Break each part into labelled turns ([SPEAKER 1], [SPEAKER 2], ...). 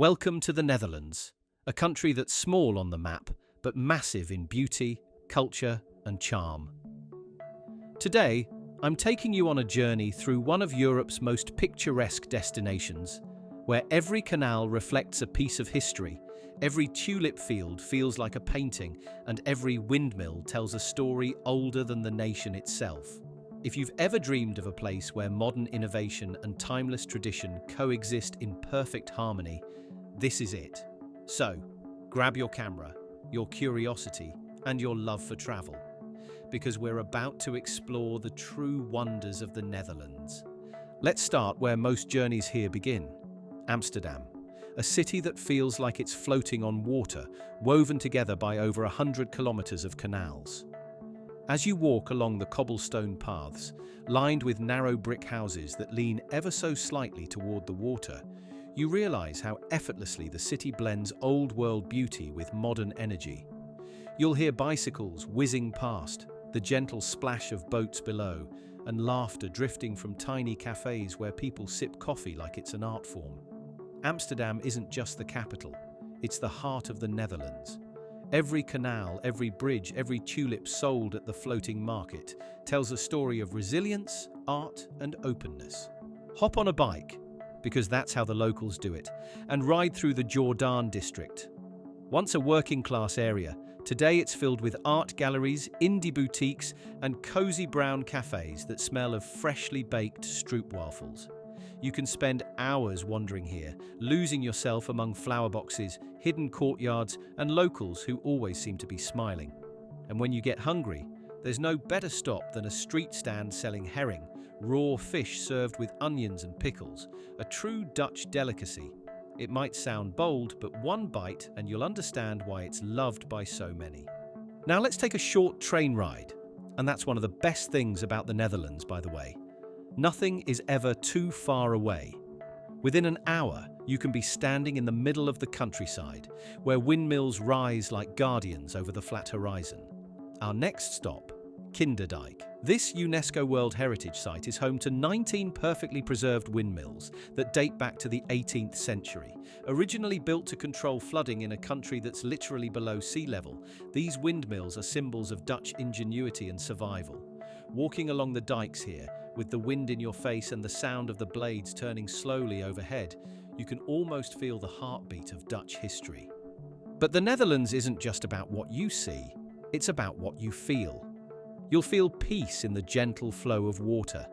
[SPEAKER 1] Welcome to the Netherlands, a country that's small on the map, but massive in beauty, culture, and charm. Today, I'm taking you on a journey through one of Europe's most picturesque destinations, where every canal reflects a piece of history, every tulip field feels like a painting, and every windmill tells a story older than the nation itself. If you've ever dreamed of a place where modern innovation and timeless tradition coexist in perfect harmony, this is it. So, grab your camera, your curiosity, and your love for travel, because we're about to explore the true wonders of the Netherlands. Let's start where most journeys here begin, Amsterdam, a city that feels like it's floating on water, woven together by over 100 kilometers of canals. As you walk along the cobblestone paths, lined with narrow brick houses that lean ever so slightly toward the water, you realize how effortlessly the city blends old-world beauty with modern energy. You'll hear bicycles whizzing past, the gentle splash of boats below, and laughter drifting from tiny cafes where people sip coffee like it's an art form. Amsterdam isn't just the capital, it's the heart of the Netherlands. Every canal, every bridge, every tulip sold at the floating market tells a story of resilience, art, and openness. Hop on a bike, because that's how the locals do it, and ride through the Jordaan district. Once a working-class area, today it's filled with art galleries, indie boutiques, and cozy brown cafes that smell of freshly baked stroopwafels. You can spend hours wandering here, losing yourself among flower boxes, hidden courtyards, and locals who always seem to be smiling. And when you get hungry, there's no better stop than a street stand selling herring, raw fish served with onions and pickles, a true Dutch delicacy. It might sound bold, but one bite and you'll understand why it's loved by so many. Now let's take a short train ride. And that's one of the best things about the Netherlands, by the way. Nothing is ever too far away. Within an hour, you can be standing in the middle of the countryside, where windmills rise like guardians over the flat horizon. Our next stop, Kinderdijk. This UNESCO World Heritage Site is home to 19 perfectly preserved windmills that date back to the 18th century. Originally built to control flooding in a country that's literally below sea level, these windmills are symbols of Dutch ingenuity and survival. Walking along the dikes here, with the wind in your face and the sound of the blades turning slowly overhead, you can almost feel the heartbeat of Dutch history. But the Netherlands isn't just about what you see, it's about what you feel. You'll feel peace in the gentle flow of water.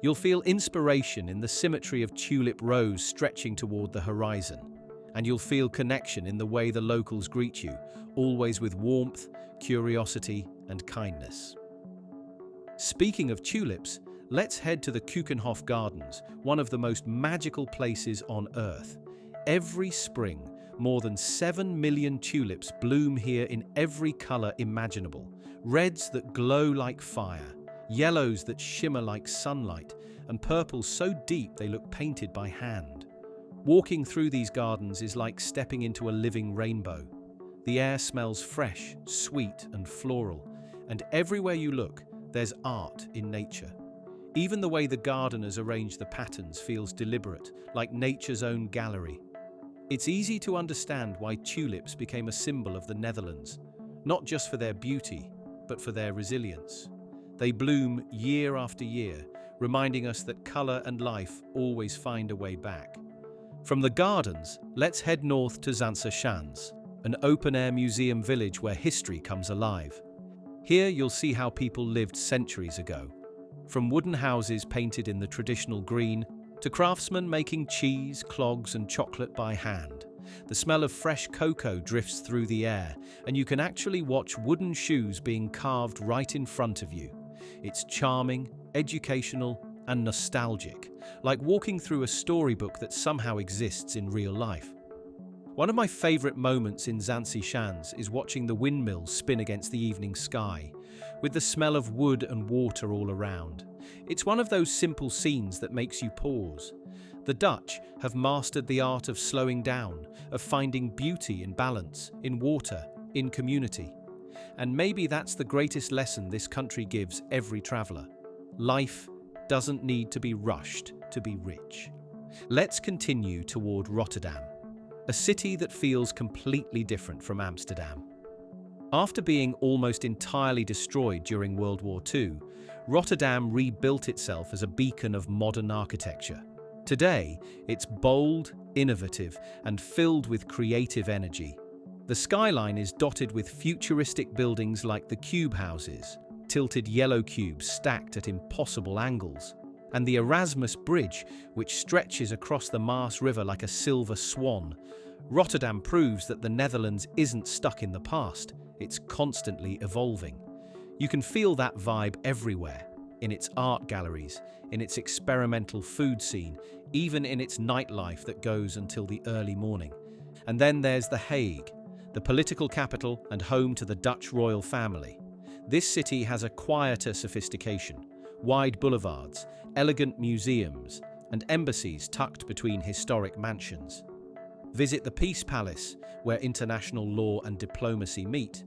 [SPEAKER 1] You'll feel inspiration in the symmetry of tulip rows stretching toward the horizon. And you'll feel connection in the way the locals greet you, always with warmth, curiosity, and kindness. Speaking of tulips, let's head to the Keukenhof Gardens, one of the most magical places on Earth. Every spring, more than 7 million tulips bloom here in every color imaginable. Reds that glow like fire, yellows that shimmer like sunlight, and purples so deep they look painted by hand. Walking through these gardens is like stepping into a living rainbow. The air smells fresh, sweet, and floral, and everywhere you look, there's art in nature. Even the way the gardeners arrange the patterns feels deliberate, like nature's own gallery. It's easy to understand why tulips became a symbol of the Netherlands, not just for their beauty, but for their resilience. They bloom year after year, reminding us that color and life always find a way back. From the gardens, let's head north to Zaanse, an open-air museum village where history comes alive. Here you'll see how people lived centuries ago. From wooden houses painted in the traditional green, to craftsmen making cheese, clogs, and chocolate by hand. The smell of fresh cocoa drifts through the air, and you can actually watch wooden shoes being carved right in front of you. It's charming, educational, and nostalgic, like walking through a storybook that somehow exists in real life. One of my favorite moments in Zaanse is watching the windmills spin against the evening sky, with the smell of wood and water all around. It's one of those simple scenes that makes you pause. The Dutch have mastered the art of slowing down, of finding beauty in balance, in water, in community. And maybe that's the greatest lesson this country gives every traveller. Life doesn't need to be rushed to be rich. Let's continue toward Rotterdam. a city that feels completely different from Amsterdam. After being almost entirely destroyed during World War II, Rotterdam rebuilt itself as a beacon of modern architecture. Today, it's bold, innovative, and filled with creative energy. The skyline is dotted with futuristic buildings like the cube houses, tilted yellow cubes stacked at impossible angles, and the Erasmus Bridge, which stretches across the Maas River like a silver swan. Rotterdam proves that the Netherlands isn't stuck in the past, it's constantly evolving. You can feel that vibe everywhere, in its art galleries, in its experimental food scene, even in its nightlife that goes until the early morning. And then there's The Hague, the political capital and home to the Dutch royal family. This city has a quieter sophistication, wide boulevards, elegant museums, and embassies tucked between historic mansions. Visit the Peace Palace, where international law and diplomacy meet,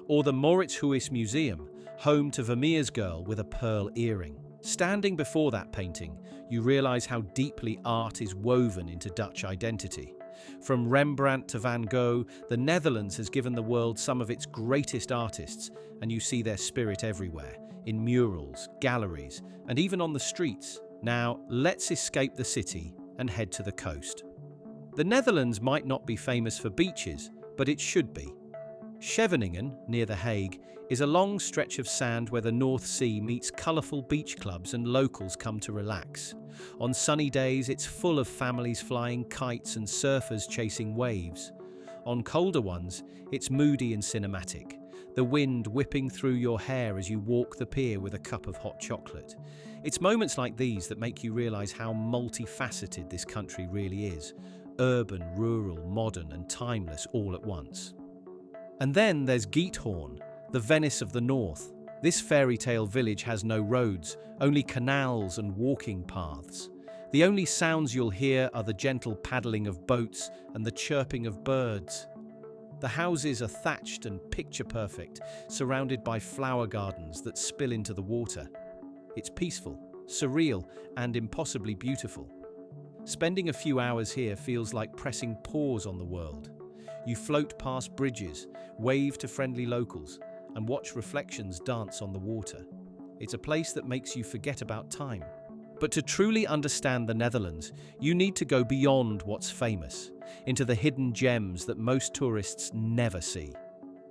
[SPEAKER 1] or the Mauritshuis Museum, home to Vermeer's girl with a pearl earring. Standing before that painting, you realize how deeply art is woven into Dutch identity. From Rembrandt to Van Gogh, the Netherlands has given the world some of its greatest artists, and you see their spirit everywhere, in murals, galleries, and even on the streets. Now, let's escape the city and head to the coast. The Netherlands might not be famous for beaches, but it should be. Scheveningen, near The Hague, is a long stretch of sand where the North Sea meets colourful beach clubs and locals come to relax. On sunny days, it's full of families flying kites and surfers chasing waves. On colder ones, it's moody and cinematic, the wind whipping through your hair as you walk the pier with a cup of hot chocolate. It's moments like these that make you realise how multifaceted this country really is. Urban, rural, modern and timeless all at once. And then there's Giethoorn, the Venice of the North. This fairy tale village has no roads, only canals and walking paths. The only sounds you'll hear are the gentle paddling of boats and the chirping of birds. The houses are thatched and picture-perfect, surrounded by flower gardens that spill into the water. It's peaceful, surreal, and impossibly beautiful. Spending a few hours here feels like pressing pause on the world. You float past bridges, wave to friendly locals, and watch reflections dance on the water. It's a place that makes you forget about time. But to truly understand the Netherlands, you need to go beyond what's famous, into the hidden gems that most tourists never see.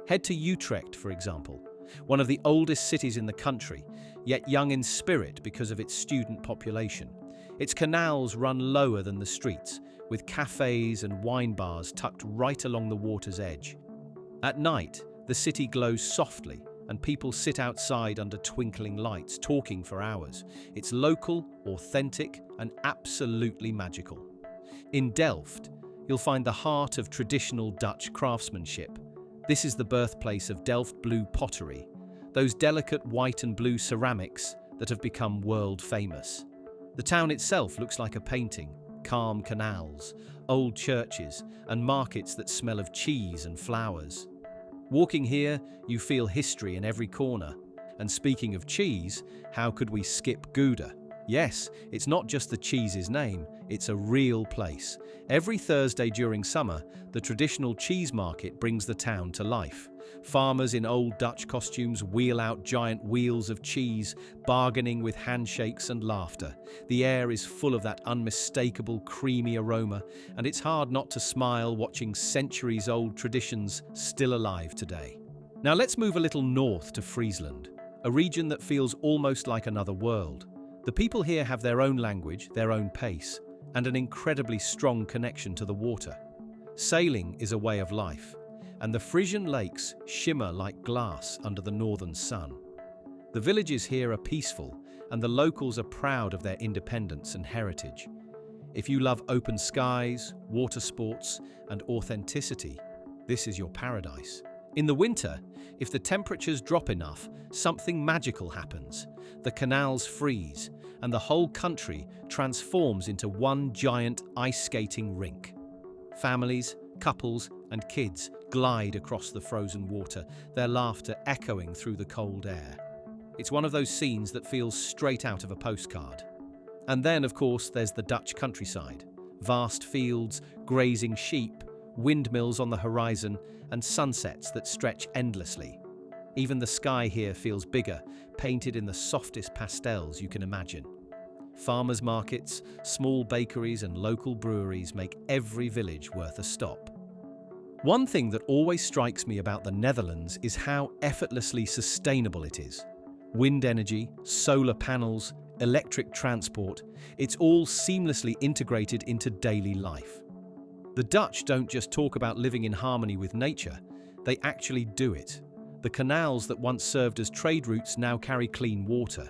[SPEAKER 1] Head to Utrecht, for example, one of the oldest cities in the country, yet young in spirit because of its student population. Its canals run lower than the streets, with cafes and wine bars tucked right along the water's edge. At night, the city glows softly, and people sit outside under twinkling lights, talking for hours. It's local, authentic, and absolutely magical. In Delft, you'll find the heart of traditional Dutch craftsmanship. This is the birthplace of Delft blue pottery, those delicate white and blue ceramics that have become world famous. The town itself looks like a painting. Calm canals, old churches, and markets that smell of cheese and flowers. Walking here, you feel history in every corner. And speaking of cheese, how could we skip Gouda? Yes, it's not just the cheese's name, it's a real place. Every Thursday during summer, the traditional cheese market brings the town to life. Farmers in old Dutch costumes wheel out giant wheels of cheese, bargaining with handshakes and laughter. The air is full of that unmistakable creamy aroma, and it's hard not to smile watching centuries-old traditions still alive today. Now let's move a little north to Friesland, a region that feels almost like another world. The people here have their own language, their own pace, and an incredibly strong connection to the water. Sailing is a way of life, and the Frisian lakes shimmer like glass under the northern sun. The villages here are peaceful, and the locals are proud of their independence and heritage. If you love open skies, water sports, and authenticity, this is your paradise. In the winter, if the temperatures drop enough, something magical happens. The canals freeze, and the whole country transforms into one giant ice skating rink. Families, couples, and kids glide across the frozen water, their laughter echoing through the cold air. It's one of those scenes that feels straight out of a postcard. And then, of course, there's the Dutch countryside. Vast fields, grazing sheep, windmills on the horizon, and sunsets that stretch endlessly. Even the sky here feels bigger, painted in the softest pastels you can imagine. Farmers' markets, small bakeries, and local breweries make every village worth a stop. One thing that always strikes me about the Netherlands is how effortlessly sustainable it is. Wind energy, solar panels, electric transport, it's all seamlessly integrated into daily life. The Dutch don't just talk about living in harmony with nature, they actually do it. The canals that once served as trade routes now carry clean water.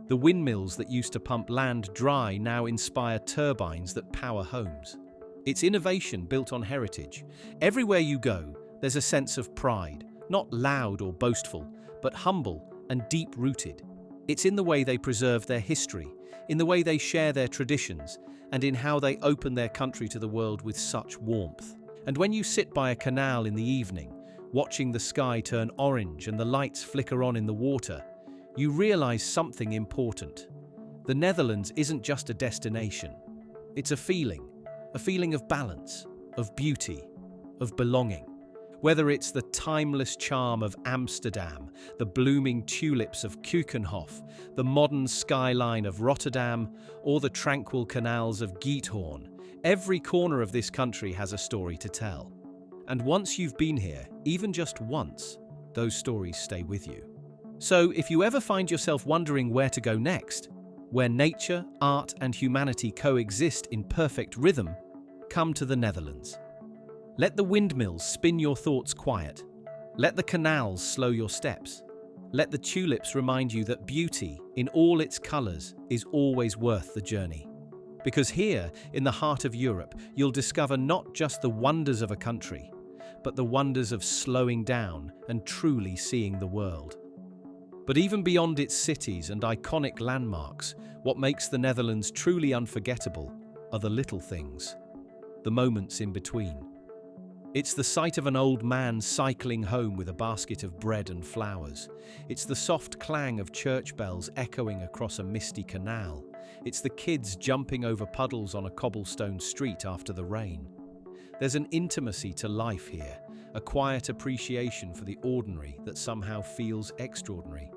[SPEAKER 1] The windmills that used to pump land dry now inspire turbines that power homes. It's innovation built on heritage. Everywhere you go, there's a sense of pride, not loud or boastful, but humble and deep-rooted. It's in the way they preserve their history, in the way they share their traditions, and in how they open their country to the world with such warmth. And when you sit by a canal in the evening, watching the sky turn orange and the lights flicker on in the water, you realize something important. The Netherlands isn't just a destination. It's a feeling of balance, of beauty, of belonging. Whether it's the timeless charm of Amsterdam, the blooming tulips of Keukenhof, the modern skyline of Rotterdam, or the tranquil canals of Giethoorn, every corner of this country has a story to tell. And once you've been here, even just once, those stories stay with you. So if you ever find yourself wondering where to go next, where nature, art, and humanity coexist in perfect rhythm, come to the Netherlands. Let the windmills spin your thoughts quiet. Let the canals slow your steps. Let the tulips remind you that beauty, in all its colours, is always worth the journey. Because here, in the heart of Europe, you'll discover not just the wonders of a country, but the wonders of slowing down and truly seeing the world. But even beyond its cities and iconic landmarks, what makes the Netherlands truly unforgettable are the little things, the moments in between. It's the sight of an old man cycling home with a basket of bread and flowers. It's the soft clang of church bells echoing across a misty canal. It's the kids jumping over puddles on a cobblestone street after the rain. There's an intimacy to life here, a quiet appreciation for the ordinary that somehow feels extraordinary.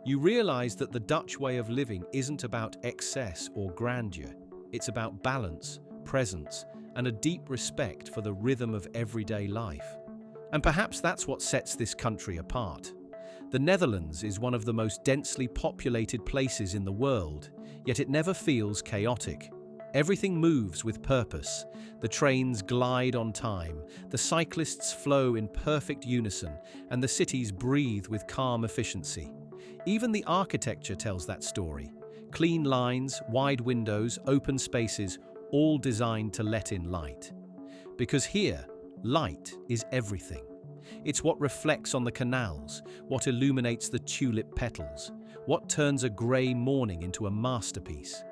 [SPEAKER 1] You realize that the Dutch way of living isn't about excess or grandeur. It's about balance, presence, and a deep respect for the rhythm of everyday life. And perhaps that's what sets this country apart. The Netherlands is one of the most densely populated places in the world, yet it never feels chaotic. Everything moves with purpose. The trains glide on time, the cyclists flow in perfect unison, and the cities breathe with calm efficiency. Even the architecture tells that story. Clean lines, wide windows, open spaces, all designed to let in light. Because here, light is everything. It's what reflects on the canals, what illuminates the tulip petals, what turns a grey morning into a masterpiece.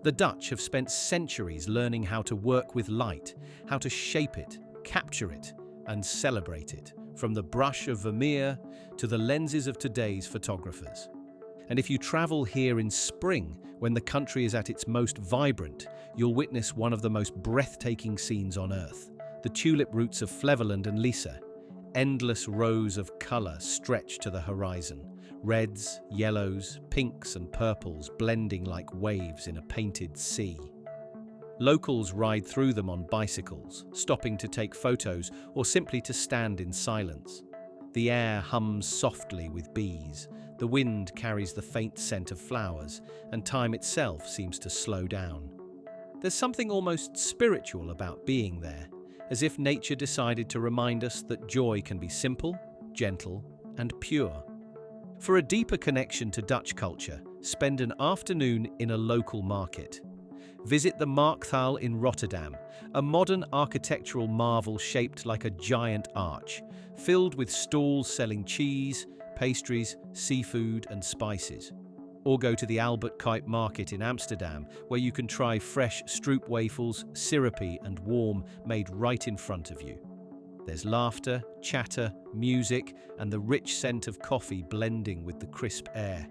[SPEAKER 1] The Dutch have spent centuries learning how to work with light, how to shape it, capture it, and celebrate it, from the brush of Vermeer to the lenses of today's photographers. And if you travel here in spring, when the country is at its most vibrant, you'll witness one of the most breathtaking scenes on earth. The tulip routes of Flevoland and Lisse. Endless rows of colour stretch to the horizon. Reds, yellows, pinks and purples blending like waves in a painted sea. Locals ride through them on bicycles, stopping to take photos or simply to stand in silence. The air hums softly with bees. The wind carries the faint scent of flowers, and time itself seems to slow down. There's something almost spiritual about being there, as if nature decided to remind us that joy can be simple, gentle, and pure. For a deeper connection to Dutch culture, spend an afternoon in a local market. Visit the Markthaal in Rotterdam, a modern architectural marvel shaped like a giant arch, filled with stalls selling cheese, pastries, seafood, and spices. Or go to the Albert Kuip market in Amsterdam, where you can try fresh stroopwafels, syrupy and warm, made right in front of you. There's laughter, chatter, music, and the rich scent of coffee blending with the crisp air.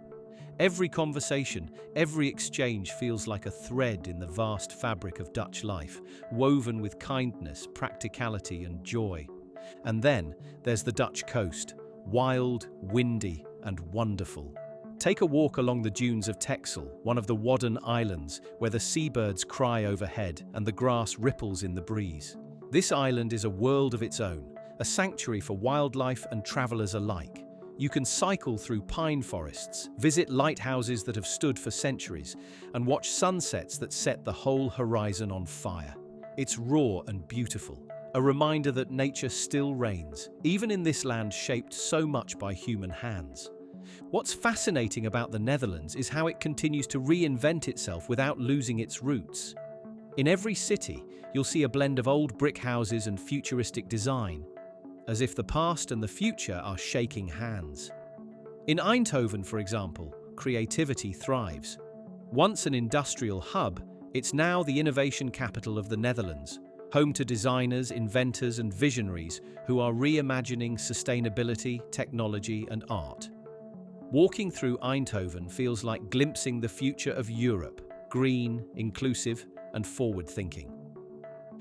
[SPEAKER 1] Every conversation, every exchange feels like a thread in the vast fabric of Dutch life, woven with kindness, practicality, and joy. And then there's the Dutch coast, wild, windy, and wonderful. Take a walk along the dunes of Texel, one of the Wadden Islands, where the seabirds cry overhead and the grass ripples in the breeze. This island is a world of its own, a sanctuary for wildlife and travelers alike. You can cycle through pine forests, visit lighthouses that have stood for centuries, and watch sunsets that set the whole horizon on fire. It's raw and beautiful, a reminder that nature still reigns, even in this land shaped so much by human hands. What's fascinating about the Netherlands is how it continues to reinvent itself without losing its roots. In every city, you'll see a blend of old brick houses and futuristic design, as if the past and the future are shaking hands. In Eindhoven, for example, creativity thrives. Once an industrial hub, it's now the innovation capital of the Netherlands, home to designers, inventors, and visionaries who are reimagining sustainability, technology, and art. Walking through Eindhoven feels like glimpsing the future of Europe, green, inclusive, and forward-thinking.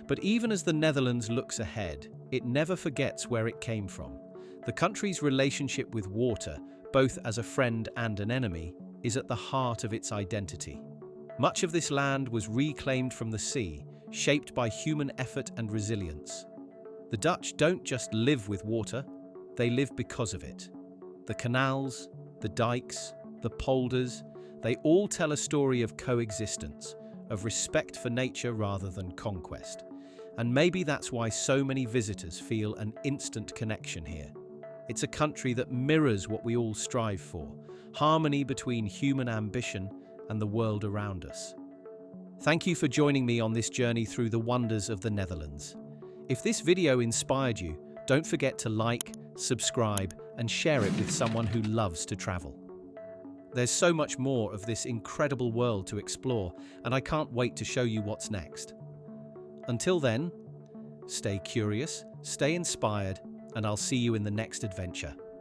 [SPEAKER 1] But even as the Netherlands looks ahead, it never forgets where it came from. The country's relationship with water, both as a friend and an enemy, is at the heart of its identity. Much of this land was reclaimed from the sea, shaped by human effort and resilience. The Dutch don't just live with water, they live because of it. The canals, the dikes, the polders, they all tell a story of coexistence, of respect for nature rather than conquest. And maybe that's why so many visitors feel an instant connection here. It's a country that mirrors what we all strive for, harmony between human ambition and the world around us. Thank you for joining me on this journey through the wonders of the Netherlands. If this video inspired you, don't forget to like, subscribe, and share it with someone who loves to travel. There's so much more of this incredible world to explore, and I can't wait to show you what's next. Until then, stay curious, stay inspired, and I'll see you in the next adventure.